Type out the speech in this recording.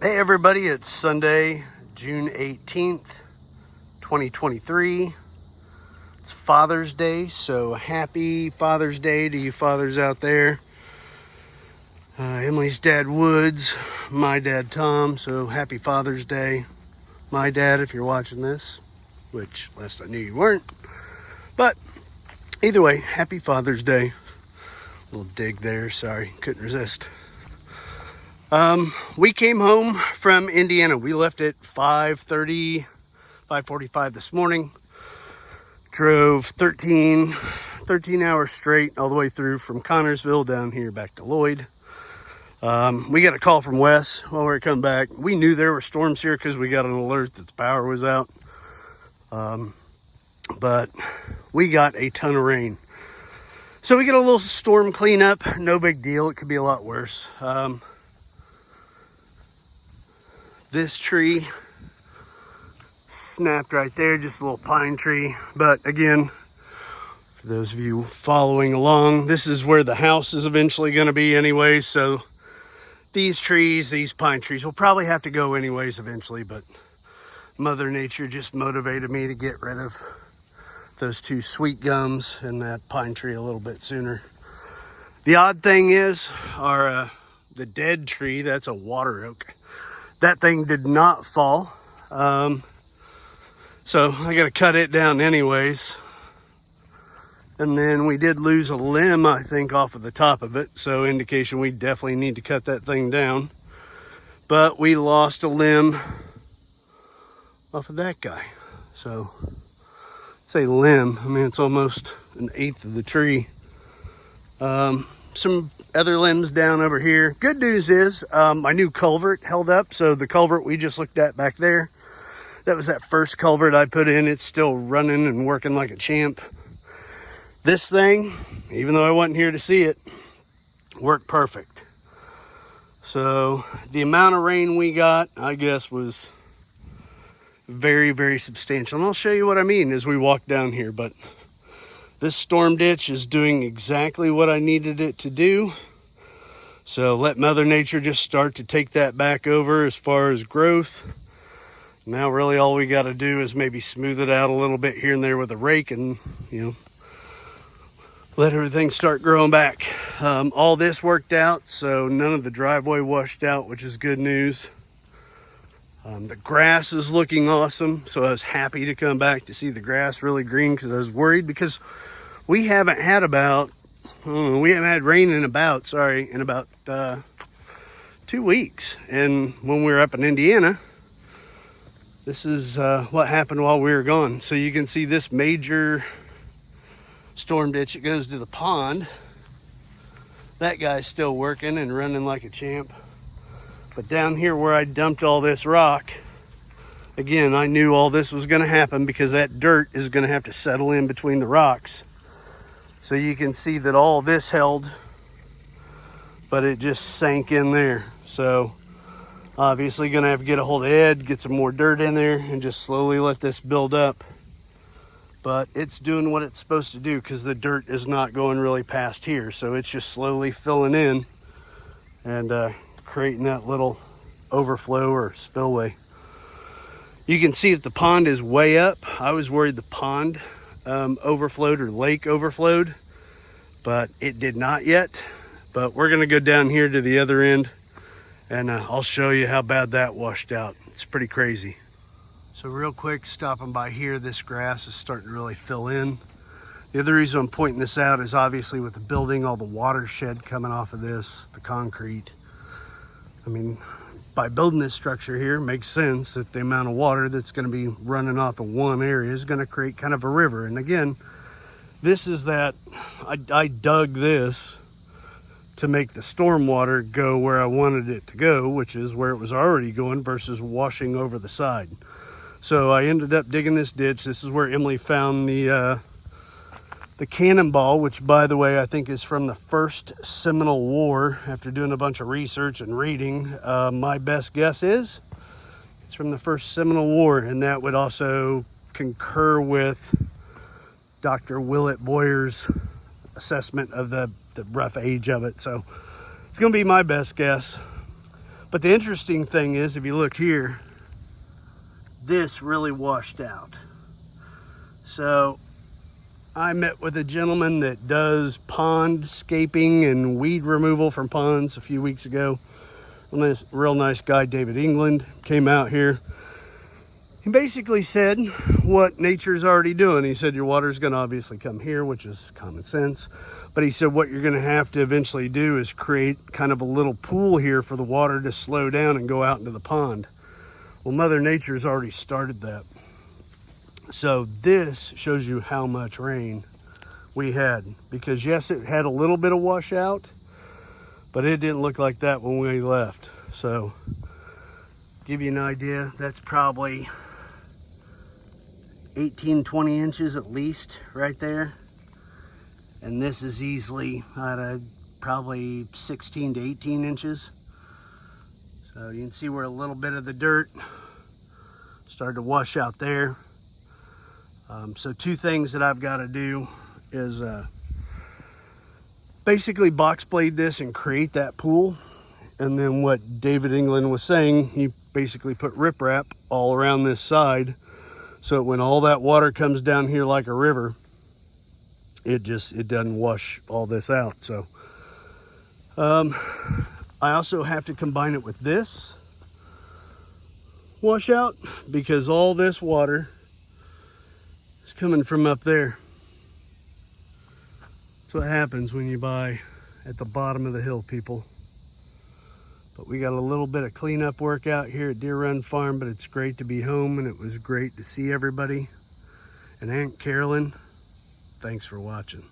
Hey everybody, it's Sunday, June 18th, 2023. It's Father's Day, so happy Father's Day to you fathers out there. Emily's dad Woods, my dad Tom, so happy Father's Day. My dad, if you're watching this, which last I knew you weren't. But either way, happy Father's Day. Little dig there, sorry, couldn't resist. We came home from Indiana. We left at 5:45 this morning. Drove 13 hours straight all the way through from Connorsville down here back to Lloyd. We got a call from Wes while we were coming back. We knew there were storms here because we got an alert that the power was out. But we got a ton of rain. So we get a little storm cleanup. No big deal. It could be a lot worse. This tree snapped right there, just a little pine tree. But again, for those of you following along, this is where the house is eventually going to be anyway. So these trees, these pine trees will probably have to go anyways eventually. But Mother Nature just motivated me to get rid of those two sweet gums and that pine tree a little bit sooner. The odd thing is, the dead tree, that's a water oak. That thing did not fall. So I got to cut it down anyways. And then we did lose a limb, I think, off of the top of it. So indication we definitely need to cut that thing down. But we lost a limb off of that guy. So say limb, I mean, it's almost an eighth of the tree. Some other limbs down over here. Good news is my new culvert held up. So the culvert we just looked at back there, that was that first culvert I put in. It's still running and working like a champ. This thing, even though I wasn't here to see it, worked perfect. So the amount of rain we got, I guess, was very, very substantial. And I'll show you what I mean as we walk down here. But this storm ditch is doing exactly what I needed it to do. So let Mother Nature just start to take that back over as far as growth. Now really all we got to do is maybe smooth it out a little bit here and there with a rake and, let everything start growing back. All this worked out, so none of the driveway washed out, which is good news. The grass is looking awesome, so I was happy to come back to see the grass really green because I was worried because we haven't had rain in about 2 weeks. And when we were up in Indiana, this is what happened while we were gone. So you can see this major storm ditch. It goes to the pond. That guy's still working and running like a champ. But down here where I dumped all this rock, again, I knew all this was going to happen because that dirt is going to have to settle in between the rocks. So you can see that all this held, but it just sank in there. So obviously going to have to get a hold of Ed, get some more dirt in there, and just slowly let this build up. But it's doing what it's supposed to do because the dirt is not going really past here. So it's just slowly filling in and creating that little overflow or spillway. You can see that the pond is way up. I was worried the pond overflowed or lake overflowed, but it did not yet. But we're gonna go down here to the other end and I'll show you how bad that washed out. It's pretty crazy. So real quick, stopping by here, this grass is starting to really fill in. The other reason I'm pointing this out is obviously with the building, all the watershed coming off of this, the concrete. I mean, by building this structure here, makes sense that the amount of water that's going to be running off of one area is going to create kind of a river. And again, this is that, I dug this to make the storm water go where I wanted it to go, which is where it was already going versus washing over the side. So I ended up digging this ditch. This is where Emily found the cannonball, which by the way, I think is from the First Seminole War. After doing a bunch of research and reading, my best guess is it's from the First Seminole War, and that would also concur with Dr. Willett Boyer's assessment of the rough age of it. So it's gonna be my best guess. But the interesting thing is, if you look here, this really washed out. So I met with a gentleman that does pondscaping and weed removal from ponds a few weeks ago. Real nice guy, David England, came out here. He basically said what nature's already doing. He said your water's gonna obviously come here, which is common sense. But he said what you're gonna have to eventually do is create kind of a little pool here for the water to slow down and go out into the pond. Well, Mother Nature's already started that. So this shows you how much rain we had. Because yes, it had a little bit of washout, but it didn't look like that when we left. So, give you an idea, that's probably 18, 20 inches at least right there. And this is easily probably 16 to 18 inches. So you can see where a little bit of the dirt started to wash out there. So two things that I've got to do is basically box blade this and create that pool. And then what David England was saying, he basically put riprap all around this side, so when all that water comes down here like a river, it doesn't wash all this out. So I also have to combine it with this washout, because all this water is coming from up there. That's what happens when you buy at the bottom of the hill, people. But we got a little bit of cleanup work out here at Deer Run Farm, but it's great to be home, and it was great to see everybody. And Aunt Carolyn, thanks for watching.